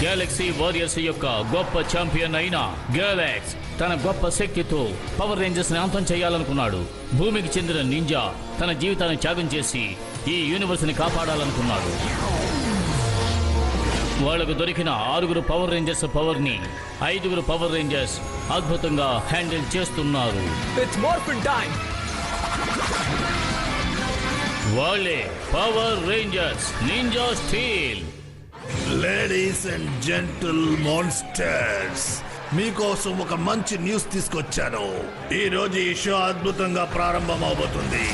Galaxy warriors యొక్క గొప్ప champion అయిన గెలాక్స్ తన గొప్ప శక్తితో పవర్ రేంజర్స్ ని అంతం చేయాలనుకున్నాడు. భూమికి చెందిన నింజా తన జీవితాన్ని త్యాగం చేసి ఈ యూనివర్స్ ని కాపాడాలనుకున్నాడు. వాళ్లకు దొరికిన 6 పవర్ రేంజర్స్ పవర్ ని 5 పవర్ రేంజర్స్ అద్భుతంగా హ్యాండిల్ చేస్తున్నారు. వాళ్ళే power Rangers ninja steel. Ladies and gentle monsters, మీకోసం ఒక మంచి న్యూస్ తీసుకొచ్చాను. ఈ రోజు ఈ షో అద్భుతంగా ప్రారంభం అవబోతుంది.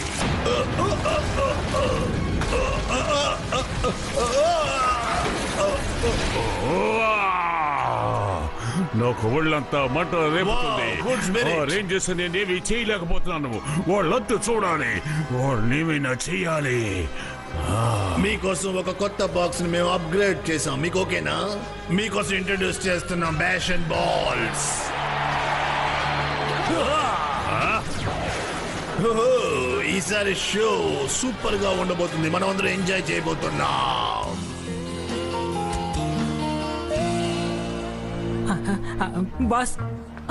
నాకు ఒళ్ళంతా మంట రేపుతుంది. రేంజర్స్ నేనేమి చేయలేకపోతున్నాను. వాళ్ళంతా చూడాలి, వాళ్ళేమైనా చెయ్యాలి. మీకోసం ఒక కొత్త బాక్స్ ని మేము అప్గ్రేడ్ చేసాం. మీకు ఓకేనా? మీకోసం ఇంట్రడ్యూస్ చేస్తున్నాం బ్యాష్ అండ్ బాల్స్. ఈసారి షో సూపర్ గా ఉండబోతుంది. మనం అందరం ఎంజాయ్ చేయబోతున్నాం. బాస్,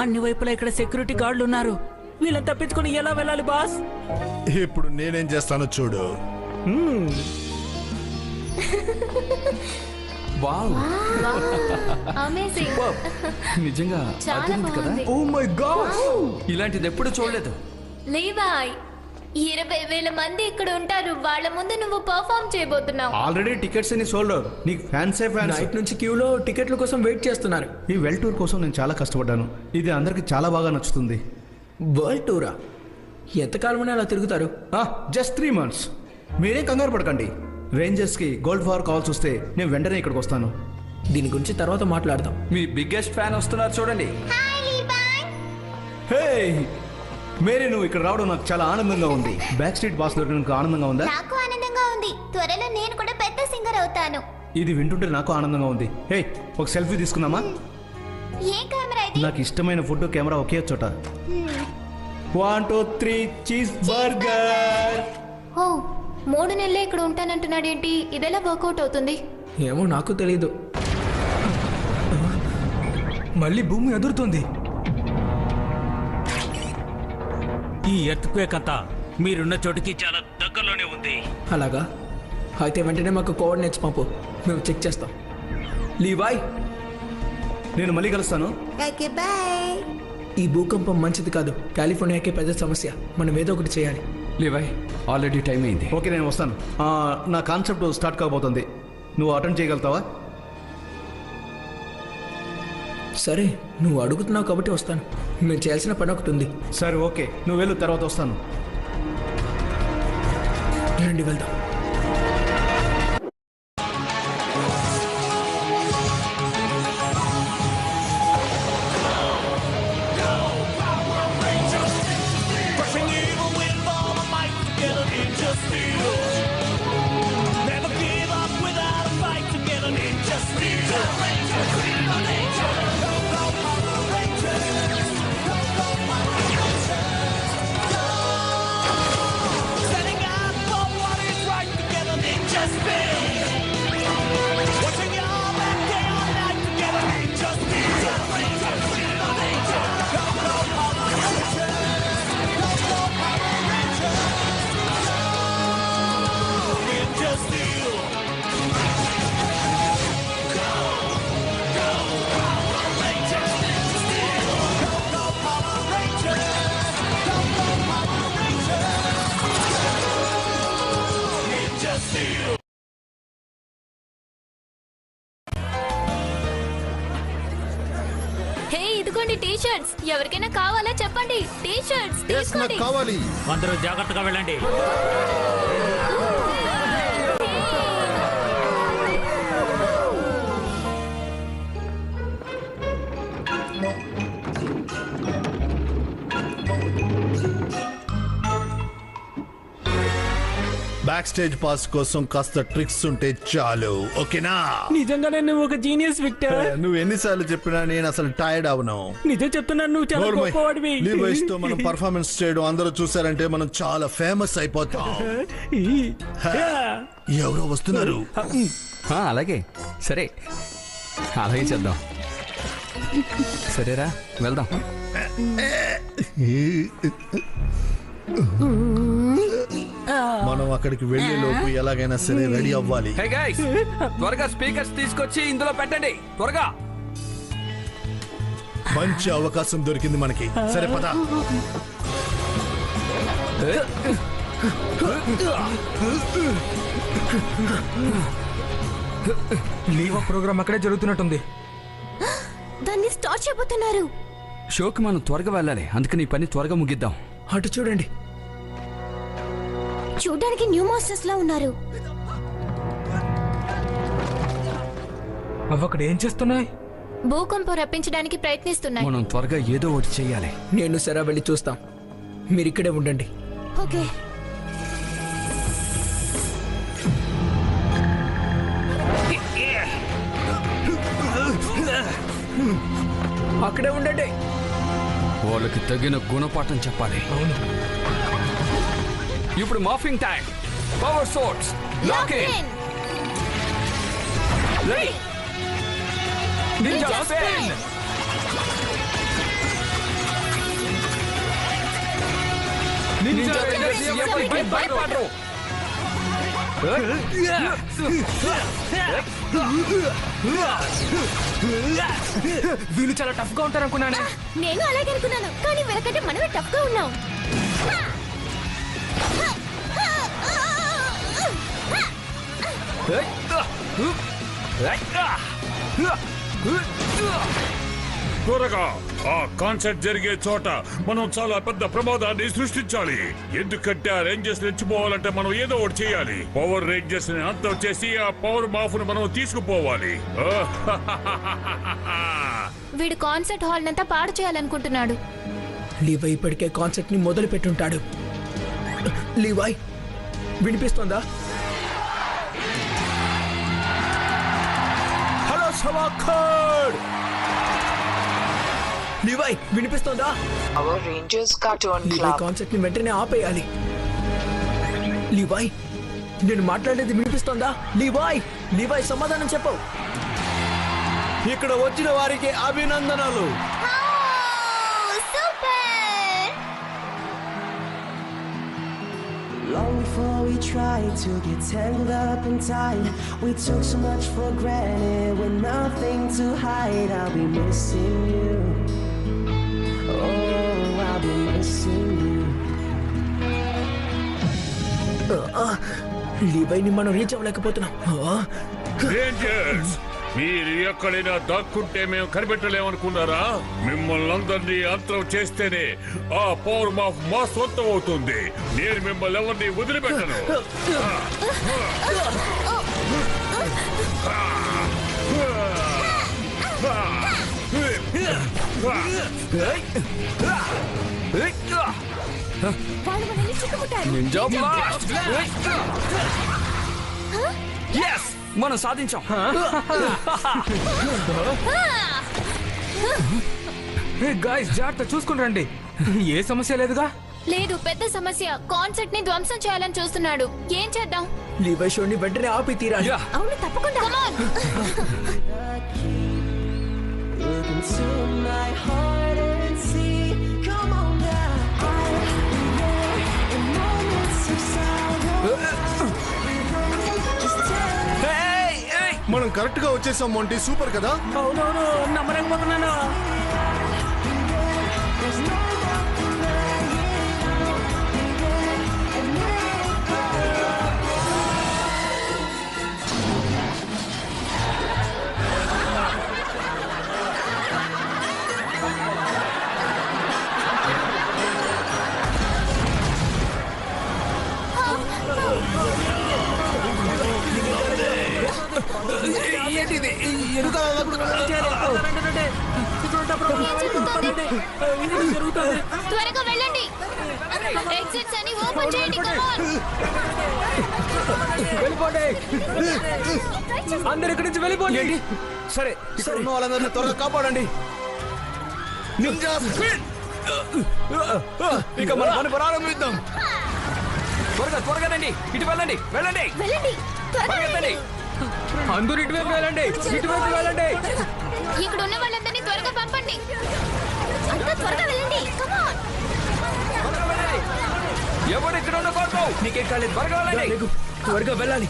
అన్ని వైపులా ఇక్కడ సెక్యూరిటీ గార్డులు ఉన్నారు. వీళ్ళని తప్పించుకొని ఎలా వెళ్ళాలి బాస్? ఇప్పుడు నేనేం చేస్తానో చూడు. నిజంగా కదా. ఓ మై గాడ్, ఇలాంటిది ఎప్పుడు చూడలేదు. లేవాయ్, 20,000 మంది ఇక్కడ ఉంటారు. వాళ్ళ ముందు నువ్వు పర్ఫార్మ్ చేయబోతున్నావు. ఆల్రెడీ టికెట్స్ అన్ని సోల్డ్ అవుట్. నీకు ఫ్యాన్స్ నైట్ నుంచి క్యూలో టికెట్ల కోసం వెయిట్ చేస్తున్నారు. ఈ వరల్డ్ టూర్ కోసం నేను చాలా కష్టపడ్డాను. ఇది అందరికి చాలా బాగా నచ్చుతుంది. వరల్డ్ టూరా? ఎంతకాలమని అలా తిరుగుతారు? Just 3 months. మీరేం కంగారు పడకండి. రేంజర్స్కి గోల్డ్ ఫార్ కాల్స్ వస్తే నేను వెంటనే ఇక్కడికి వస్తాను. దీని గురించి తర్వాత మాట్లాడదాం. మీ బిగ్గెస్ట్ ఫ్యాన్ వస్తున్నారు చూడండి. హే మేరీ, నువ్వు ఇక్కడ రావడం నాకు చాలా ఆనందంగా ఉంది. బ్యాక్ స్ట్రీట్ బాస్ దొరకడానికి ఆనందంగా ఉందా? నాకు ఆనందంగా ఉంది. త్వరలో నేను కూడా పెద్ద సింగర్ అవుతాను. ఇది వింటుంటే నాకు ఆనందంగా ఉంది. హే, ఒక సెల్ఫీ తీసుకుందామా? ఏ కెమెరా ఇది? నాకు ఇష్టమైన ఫుడ్ కెమెరా ఒకే చోట. 1 2 3 చీజ్ బర్గర్. ఓ, 3 నెలలే ఇక్కడ ఉంటానంటున్నాడేంటి? ఇదెలా వర్కౌట్ అవుతుంది? ఏమో నాకు తెలీదు. మళ్ళీ భూమి ఎదురుతుంది. ఈ ఎర్త్క్వేక్ అంతా మీరున్న చోటుకి చాలా దగ్గరలోనే ఉంది. అలాగా? అయితే వెంటనే మాకు కోఆర్డినేట్స్ పంపు, మేము చెక్ చేస్తాం. లీవాయ్, నేను మళ్ళీ కలుస్తాను. ఈ భూకంపం మంచిది కాదు. కాలిఫోర్నియాకే పెద్ద సమస్య. మనం ఏదో ఒకటి చేయాలి. లీవాయ్, ఆల్రెడీ టైం అయింది. ఓకే, నేను వస్తాను. నా కాన్సెప్ట్ స్టార్ట్ కాబోతుంది. నువ్వు అటెండ్ చేయగలుగుతావా? సరే, నువ్వు అడుగుతున్నావు కాబట్టి వస్తాను. మేము చేయాల్సిన పని ఒకటి ఉంది. సరే ఓకే, నువ్వు వెళ్ళు, తర్వాత వస్తాను. రండి వెళ్దాం. హే, ఇదిగోండి టీ షర్ట్స్. ఎవరికైనా కావాలా చెప్పండి. టీ షర్ట్స్ తీసుకోండి. కావాలి. అందరూ జాగ్రత్తగా వెళ్ళండి. బ్యాక్ స్టేజ్ పాస్ కోసం కాస్త ట్రిక్స్ ఉంటే చాలు. ఓకేనా? నిజంగానే నువ్వు ఒక జీనియస్ విక్టర్. నువ్వు ఎన్నిసార్లు చెప్పినా నేను అసలు టైర్డ్ అవను. నిజం చెప్తున్నాను, నువ్వు చాలా గొప్పవాడివి. నీ వయసుతో మనం పర్ఫార్మెన్స్ చేయడం అందరూ చూసారంటే మనం చాలా ఫేమస్ అయిపోతాం. ఎవరో వస్తున్నారు. అలాగే సరే, అలాగే చేద్దాం. సరేరా, వెళ్దాం. మనం అక్కడికి వెళ్లే లోపు ఎలాగైనా సరే రెడీ అవ్వాలి. హే గైస్, త్వరగా స్పీకర్స్ తీసుకొచ్చి ఇందులో పెట్టండి, త్వరగా. మంచి అవకాశం దొరికింది మనకి. సరే పద. లీవ్ ప్రోగ్రామ్ అక్కడే జరుగుతున్నట్టుంది. దాన్ని స్టార్ట్ చేయబోతున్నారు. షోకి మనం త్వరగా వెళ్ళాలి, అందుకని ఈ పని త్వరగా ముగిద్దాం. అటు చూడండి. చూడడానికి న్యూ మాస్టర్స్ లా ఉన్నారు. అవి అక్కడ ఏం చేస్తున్నాయి? భూకంపం రప్పించడానికి ప్రయత్నిస్తున్నాయి. మనం త్వరగా ఏదో ఒకటి చెయ్యాలి. నేను సరే వెళ్ళి చూస్తాం, మీరు ఇక్కడే ఉండండి. ఓకే. అక్కడే ఉండండి. వాళ్ళకి తగిన గుణపాఠం చెప్పాలి. అవును. ఇప్పుడు morphing time. Power source lock in. Ready. Ninja spin. Ninja ఎప్పటికీ భయపడరు. వీళ్ళు చాలా టఫ్ గా ఉంటారు అనుకున్నాను. నేను అలాగే అనుకున్నాను, కానీ వీళ్ళకంటే మనమే టఫ్ గా ఉన్నాం. త్వరగా ఆ కాన్సర్ట్ జరిగే చోట మనం చాలా పెద్ద ప్రమాదాన్ని సృష్టించాలి. ఎందుకంటే ఆ రేంజర్స్ రెచ్చిపోవాలంటే మనం ఏదో ఒకటి చేయాలి. పవర్ రేంజర్స్ ని అంతం చేసి ఆ పవర్ మాఫ్ ను మనం తీసుకుపోవాలి. వీడు కాన్సర్ట్ హాల్ నంతా పాడు చేయాలనుకుంటున్నాడు. లీవై ఇప్పటికే కాన్సెప్ట్ ని మొదలు పెట్టుంటాడు. లీవై, వినిపిస్తోందా? హలో సవాఖర్. లీవై, వినిపిస్తోందా? Our Rangers Cartoon Levi Club. Concept ని వెంటనే ఆపేయాలి. లీవై, నేను మాట్లాడేది వినిపిస్తోందా? లీవై, లీవై సమాధానం చెప్పు. ఇక్కడ వచ్చిన వారికి అభినందనలు. Long before we tried to get tangled up and tied, we took so much for granted with nothing to hide. I'll be missing you. Oh, I'll be missing you. లీవైని మనం reach అవ్వలేకపోతున్నాం. Rangers, మీరు ఎక్కడైనా దాక్కుంటే మేము కనిపెట్టలేమనుకున్నారా? మిమ్మల్ని అందరినీ అంతం చేస్తేనే ఆ పవర్ మాఫ్ మా సొంతం అవుతుంది. నేను మిమ్మల్ని ఎవరిని వదిలిపెట్టను. Ninja blast. yes, మనం సాధించాం. గాయ్స్, జాగ్రత్త చూసుకుని రండి. ఏ సమస్య లేదుగా? లేదు, పెద్ద సమస్య. కాన్సర్ట్ ని ధ్వంసం చేయాలని చూస్తున్నాడు. ఏం చేద్దాం? లీవై షోని వెంటనే ఆపి తీరాలి. అవును, తప్పకుండా. Come on. Look into my heart and see. Come on now. In moments of silence. Just tell me. మనం కరెక్ట్ గా వచ్చేసాం మొంటి. సూపర్ కదా? అవునవును, నమ్మలేకపోతున్నాను. there's no ఏంటిది? త్వరగా వెళ్ళండి. ఎగ్జిట్స్ అని ఓపెన్ చేయండి. Come on. వెళ్ళిపోండి, అందరు ఇక్కడి నుంచి వెళ్ళిపోండి. సరే, ఇక్కడ ఉన్న వాళ్ళందరినీ త్వరగా కాపాడండి. Ninja spin. ఇక మన పని ప్రారంభిద్దాం. త్వరగా రండి, ఇటు వెళ్ళండి, వెళ్ళండి. వెళ్ళండి, త్వరగా వెళ్ళండి. అందరూ ఇటువైపు వెళ్ళండి, ఇటువైపు వెళ్ళండి. ఇక్కడ ఉన్న వాళ్ళందరినీ త్వరగా పంపండి. అంతా త్వరగా వెళ్ళండి. Come on. ఎవరు ఇక్కడ ఉండకూడదు. నీకేం కాలేదు, త్వరగా వెళ్ళండి. త్వరగా వెళ్ళాలి.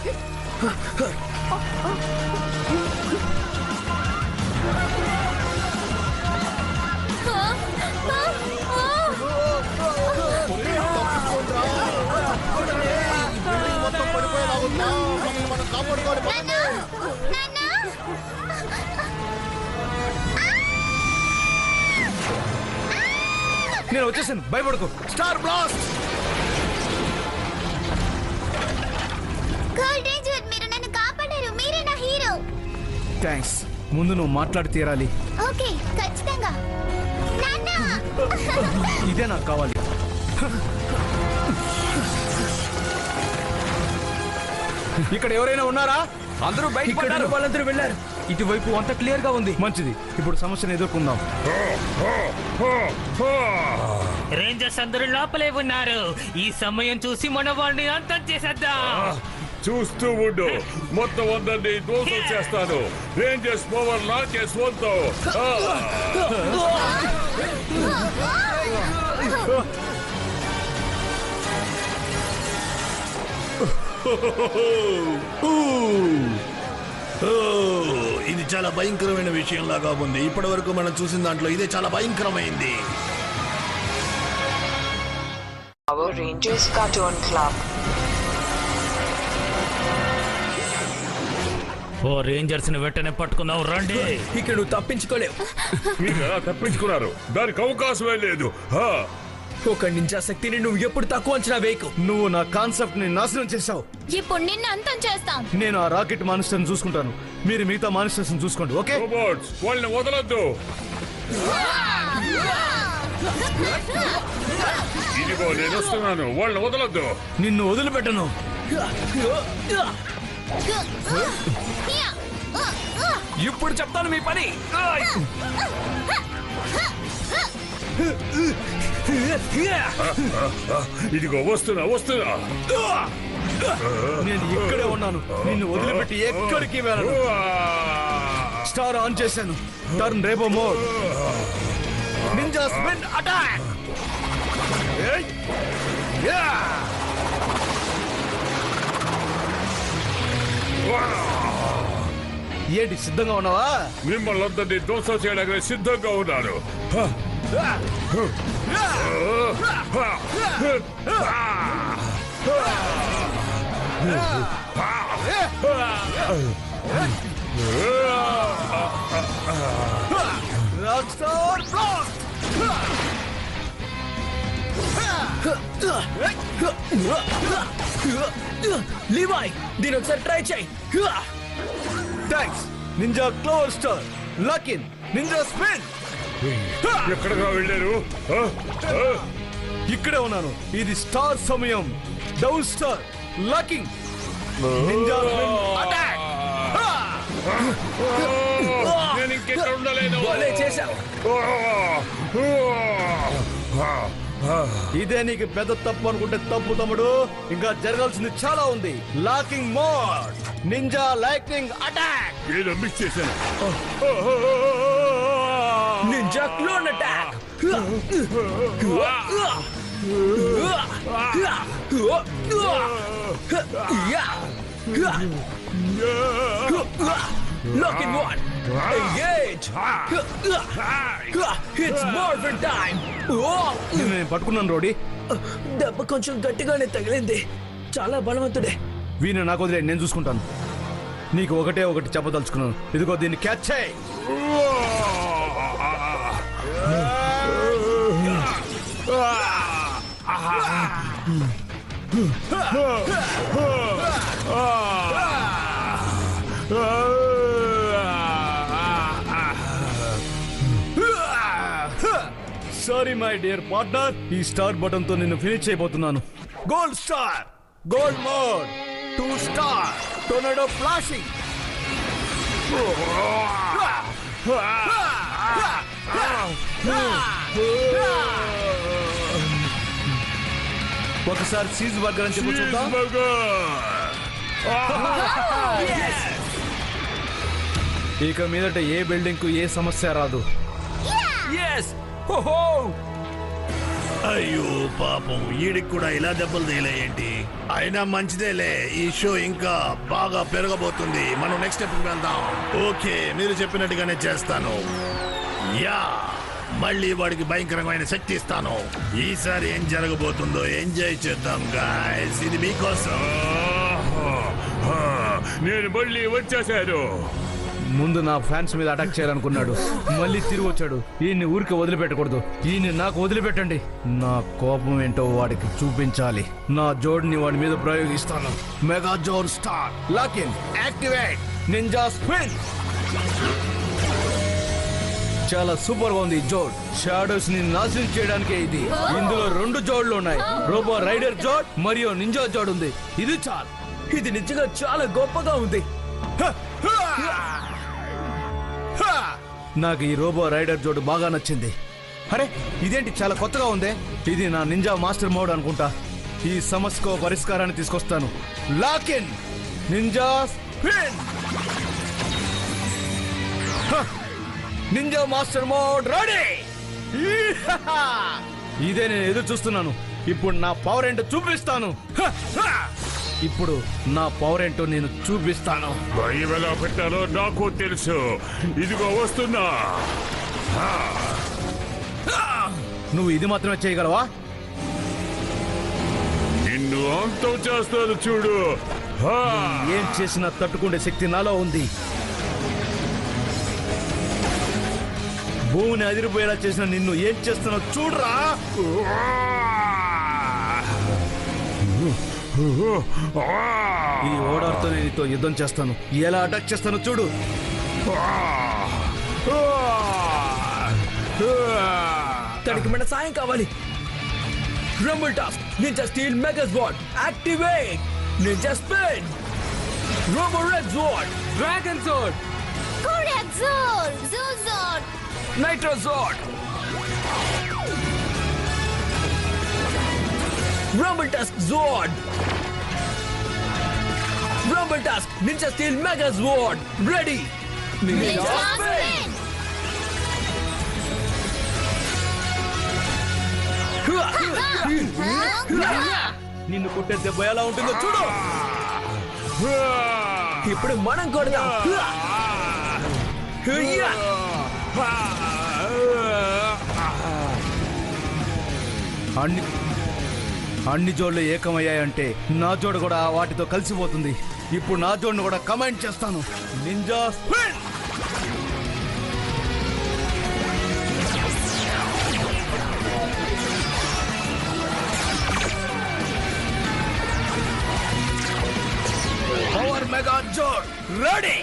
నేను వచ్చేసాను, భయపడకు. Star blast! గోల్డ్ రేంజర్, మీరు నన్ను కాపాడారు. మీరే నా హీరో. థ్యాంక్స్. ముందు నువ్వు మాట్లాడి తీరాలి. ఓకే, ఖచ్చితంగా. నాన్న, ఇదే నాకు కావాలి. ఇక్కడ ఎవరైనా ఉన్నారా? అందరూ బయట వాళ్ళందరూ వెళ్ళారు. ఇటువైపు అంత క్లియర్ గా ఉంది. మంచిది, ఇప్పుడు సమస్యను ఎదుర్కొందాం. రేంజర్స్ అందరూ లోపలే ఉన్నారు. ఈ సమయం చూసి మన వాడిని అంతం చేసేద్దాం. చూస్తూ ఉండు, మొత్తం అందరినీ దోషం చేస్తాను. రేంజర్స్ పవర్ నాకే సొంతం. ఇది చాలా భయంకరమైన విషయం లాగా ఉంది. ఇప్పటి వరకు మనం చూసిన దాంట్లో ఇదే చాలా భయంకరమైంది. Power Rangers Cartoon Club. ఓ రేంజర్స్ ని వెంటనే పట్టుకుందాం, రండి. ఇక్కడ నువ్వు తప్పించుకోలేవు. మీరు ఎలా తప్పించుకున్నారు? దానికి అవకాశమే లేదు. ఒక నింజా శక్తిని నువ్వు ఎప్పుడు తక్కువ అంచనా వేయకు. నువ్వు నా కాన్సెప్ట్ ని నాశనం చేశావు. ఇప్పుడు నిన్ను అంతం చేస్తాం. నేను ఆ రాకెట్ మానిస్టర్ చూసుకుంటాను, మీరు మిగతా మానిస్టర్స్ చూసుకోండి. ఓకే? రోబోట్స్, వాళ్ళని వదలొద్దు. ఇదిగో నేను వస్తున్నాను, వాళ్ళని వదలొద్దు. నిన్ను వదిలిపెట్టను. ఇప్పుడు చెప్తాను మీ పని. ఇదిగో వస్తున్నా. నేను ఇక్కడే ఉన్నాను, నిన్ను వదిలిపెట్టి ఎక్కడికి వెళ్ళను. స్టార్ ఆన్ చేశాను. Turn robo mode. Ninja spin attack. ఏంటి, సిద్ధంగా ఉన్నావా? మిమ్మల్ని అందరినీ ధ్వంసం చేయడానికి సిద్ధంగా ఉన్నారు. Rockstar blast. లీవాయ్, దీని ఒకసారి ట్రై చేయి. Thanks. Ninja claw star lock in ninja spin. ఎక్కడగా వెళ్ళారు? ఇక్కడే ఉన్నాను. ఇది స్టార్ సమయం. Down star locking ninja spin attack. నేను ఇంకెక్కడ ఉండలేను. చేశావు. ఇదే నీకు పెద్ద తప్పు అనుకుంటే తప్పు తమ్ముడు. ఇంకా జరగాల్సింది చాలా ఉంది. Locking mode ninja lightning attack. ఏదో మిస్ చేశాను. Ninja clone attack. Locking one. Engage. It's Morphin time. నేను పట్టుకున్నాను రోడీ. దెబ్బ కొంచెం గట్టిగానే తగిలింది. చాలా బలవంతుడే. వీణు నాకు వదిలే, నేను చూసుకుంటాను. నీకు ఒకటే ఒకటి చెప్పదలుచుకున్నాను. ఇదిగో దీన్ని క్యాచ్ చేయి. సారీ మై డియర్ పార్ట్నర్, ఈ స్టార్ బటన్ తో నిన్ను ఫినిష్ చేయబోతున్నాను. Gold star, gold mode, 2 star, tornado flashing. ఒకసారి చీజ్ బర్గర్ అని చెప్పు చూద్దాం. ఇక మీదట ఏ బిల్డింగ్ కు ఏ సమస్య రాదు. అయ్యో పాపం, ఈడికి కూడా ఇలా దెబ్బలు తేలేంటి? అయినా మంచిదేలే, ఈ షో ఇంకా బాగా పెరగబోతుంది. మనం నెక్స్ట్ స్టెప్ వెళ్దాం. ఓకే, మీరు చెప్పినట్టుగానే చేస్తాను. యా, మళ్ళీ వాడికి భయంకరమైన శక్తి ఇస్తాను. ఈసారి ఏం జరగబోతుందో ఎంజాయ్ చేద్దాం గాయ్స్. ఇది మీకోసం. నేను మళ్ళీ వచ్చేసాను. ముందు నా ఫ్యాన్స్ మీద అటాక్ చేయాలనుకున్నాడు, మళ్ళీ తిరిగి వచ్చాడు. ఈయన్ని ఊరికి వదిలిపెట్టకూడదు. ఈయన్ని నాకు వదిలిపెట్టండి. నా కోపం ఏంటో వాడికి చూపించాలి. నా జోడ్ని వాడి మీద ప్రయోగిస్తాను. Mega Zord star, lock in, activate, ninja spin. చాలా సూపర్ గా ఉంది జోడ్. షాడోస్ ని నాశనం చేయడానికే ఇది. ఇందులో 2 జోడ్లు ఉన్నాయి. రోబో రైడర్ జోడ్ మరియు నింజా జోడ్ ఉంది. ఇది చాలు. ఇది నిజంగా చాలా గొప్పగా ఉంది. నాకు ఈ రోబో రైడర్ జోడు బాగా నచ్చింది. అరే ఇదేంటి చాలా కొత్తగా ఉంది. ఇది నా నింజా మాస్టర్ మోడ్ అనుకుంటా. ఈ సమస్యకు పరిష్కారాన్ని తీసుకొస్తాను. Lock in, ninja spin. Ninja master mode ready. ఇదే నేను ఎదురు చూస్తున్నాను. ఇప్పుడు నా పవర్ ఏంటో చూపిస్తాను. ఇప్పుడు నా పవర్ ఏంటో నేను చూపిస్తాను. భయం ఎలా పెట్టాలో నాకు తెలుసు. ఇదిగో వస్తున్నా. నువ్వు ఇది మాత్రమే చేయగలవా? నిన్ను అంతం చేస్తాను చూడు. ఏం చేసినా తట్టుకునే శక్తి నాలో ఉంది. భూమిని అదిరిపోయేలా చేసిన నిన్ను ఏం చేస్తున్నావు చూడరా. ఈ ఓడార్తో నేను నీతో యుద్ధం చేస్తాను. ఎలా అటాక్ చేస్తాను చూడు. తనకి మన సాయం కావాలి. Rumble task, ninja steel mega sword activate, ninja spin, robo red sword, dragon sword, Kodak Zord, jewel Zord, nitro sword, rumble task sword, rumble task ninja steel mega sword ready. Ninja spin. నిన్ను కొట్టే దెబ్బ ఎలా ఉంటుందో చూడు. ఇప్పుడు మనం కొడదాం. అన్ని జోడ్లు ఏకమయ్యాయంటే నా జోడు కూడా వాటితో కలిసిపోతుంది. ఇప్పుడు నా జోడ్ను కూడా కమాండ్ చేస్తాను. Ninja spin. Power mega Zord ready.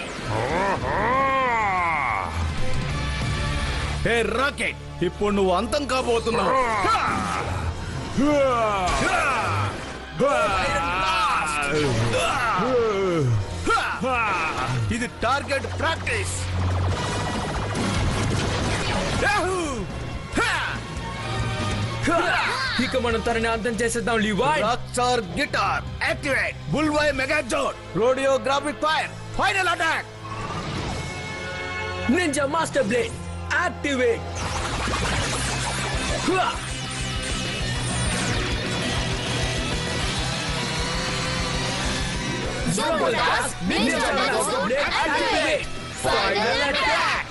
Hey rocket, ఇప్పుడు నువ్వు అంతం కాబోతున్నావు. ఇది టార్గెట్ ప్రాక్టీస్. ఇక మనం తనని అంతం చేసేద్దాం. లీవాయ్ రాక్స్టార్ గిటార్ యాక్టివేట్, బుల్వాయ్ mega Zord, rodeo graphic fire, final attack. Ninja master blade activate. Jumbo Task, Ninja Master Blade activate. Final attack.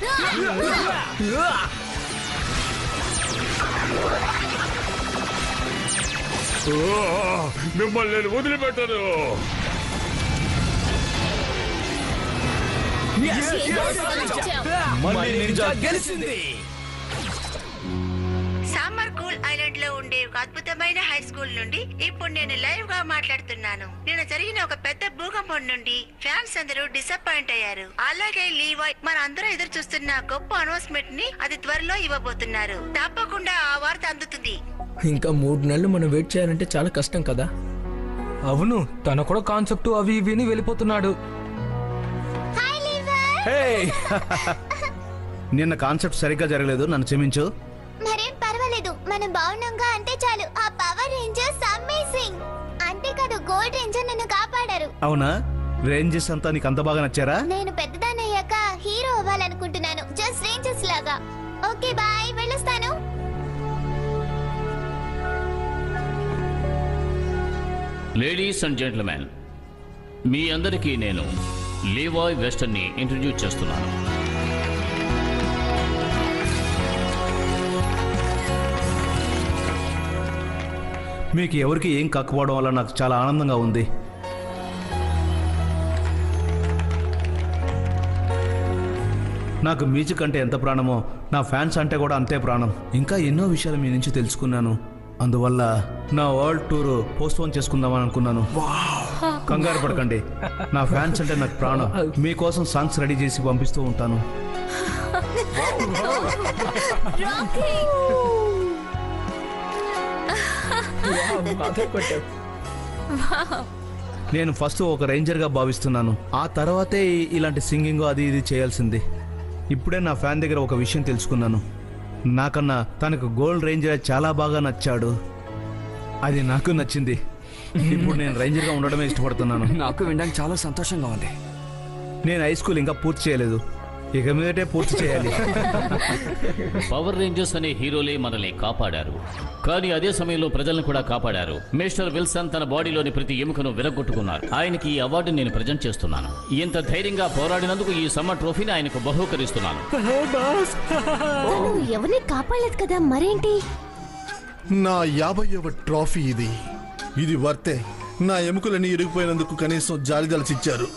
మిమ్మల్ని నేను వదిలిపెట్టను. మళ్ళీ నింజా గెలిచింది. సామర్ కూల్ ఐలాండ్ లో ఉండే ఒక అద్భుతమైన హై స్కూల్ నుండి ఇప్పుడు నేను లైవ్ గా మాట్లాడుతున్నాను. నిన్న జరిగిన ఒక పెద్ద భూకంపం నుండి ఫ్యాన్స్ అందరూ డిసప్పాయింట్ అయ్యారు. అలాగే లీవాయ్ మన అందరూ ఎదురు చూస్తున్న గొప్ప అనౌన్స్మెంట్ ని అది త్వరలో ఇవ్వబోతున్నారు. తప్పకుండా ఆ వార్త అందుతుంది. ఇంకా 3 నెలలు మనం వెయిట్ చేయాలంటే చాలా కష్టం కదా. అవును, తన కూడా కాన్సెప్ట్ అవి ఇవి వెళ్ళిపోతున్నాడు. నిన్న కాన్సెప్ట్ సరిగ్గా జరగలేదు, నన్ను క్షమించు. మరేం పర్వాలేదు, మనం బాగున్నాంగా అంటే చాలు. ఆ పవర్ రేంజర్స్ అమేజింగ్. అంతేకాదు గోల్డ్ రేంజర్ నన్ను కాపాడారు. అవునా? రేంజెస్ అంతా నీకు అంత బాగా నచ్చారా? నేను పెద్దదానయ్యాక హీరో అవ్వాలనుకుంటున్నాను, జస్ట్ రేంజర్స్ లాగా. ఓకే బాయ్, వెళ్ళొస్తాను. లేడీస్ అండ్ జెంట్మెన్, మీ అందరికీ నేను లీవాయ్ వెస్టర్ని ఇంట్రడ్యూస్ చేస్తున్నాను. మీకు ఎవరికి ఏం కాకపోవడం వల్ల నాకు చాలా ఆనందంగా ఉంది. నాకు మ్యూజిక్ అంటే ఎంత ప్రాణమో నా ఫ్యాన్స్ అంటే కూడా అంతే ప్రాణం. ఇంకా ఎన్నో విషయాలు మీ నుంచి తెలుసుకున్నాను. అందువల్ల నా వరల్డ్ టూర్ పోస్ట్పోన్ చేసుకుందామని అనుకున్నాను. కంగారు పడకండి, నా ఫ్యాన్స్ అంటే నాకు ప్రాణం. మీకోసం సాంగ్స్ రెడీ చేసి పంపిస్తూ ఉంటాను. నేను ఫస్ట్ ఒక రేంజర్గా భావిస్తున్నాను, ఆ తర్వాతే ఇలాంటి సింగింగ్ అది ఇది చేయాల్సింది. ఇప్పుడే నా ఫ్యాన్ దగ్గర ఒక విషయం తెలుసుకున్నాను. నాకన్నా తనకు గోల్డ్ రేంజర్ చాలా బాగా నచ్చాడు. అది నాకు నచ్చింది. ఇప్పుడు నేను రేంజర్గా ఉండడమే ఇష్టపడుతున్నాను. నాకు వినడానికి చాలా సంతోషంగా ఉంది. నేను హై స్కూల్ ఇంకా పూర్తి చేయలేదు, ఇక మీదటే పూర్తి చేయాలి. పవర్ రేంజర్స్ అనే హీరోలే మనల్ని కాపాడారు, కానీ అదే సమయంలో ప్రజలను కూడా కాపాడారు. మిస్టర్ విల్సన్ తన బాడీలోని ప్రతి ఎముకను విరగొట్టుకున్నారు. ఆయనకి ఈ అవార్డుని నేను ప్రజెంట్ చేస్తున్నాను. ఇంత ధైర్యంగా పోరాడినందుకు ఈ సమ్మర్ ట్రోఫీని ఆయనకు బహూకరిస్తున్నాను. ఎవరిని కాపాడలేదు కదా, మరేంటి? నా 50వ ట్రోఫీ ఇది. ఇది వర్తే. నా ఎముకలన్నీ ఇరిగిపోయినందుకు కనీసం జాలిదలచిచ్చారు.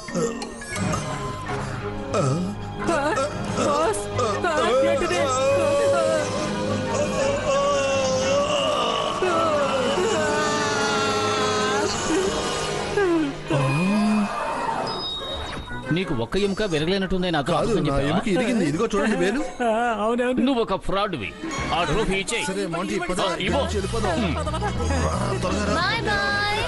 నీకు ఒక్క ఎముక విరగలేనట్టుందే నాతో కాదు, నా ఎముక ఇరిగింది. ఇదిగో చూడండి వేలు. నువ్వు ఒక ఫ్రాడ్వి. ఆ ట్రోఫీ ఇచ్చే. సరే మాంటీ, పద, ఇవ్వు. వెళ్ళిపోదాం. త్వరగా రా. Bye bye.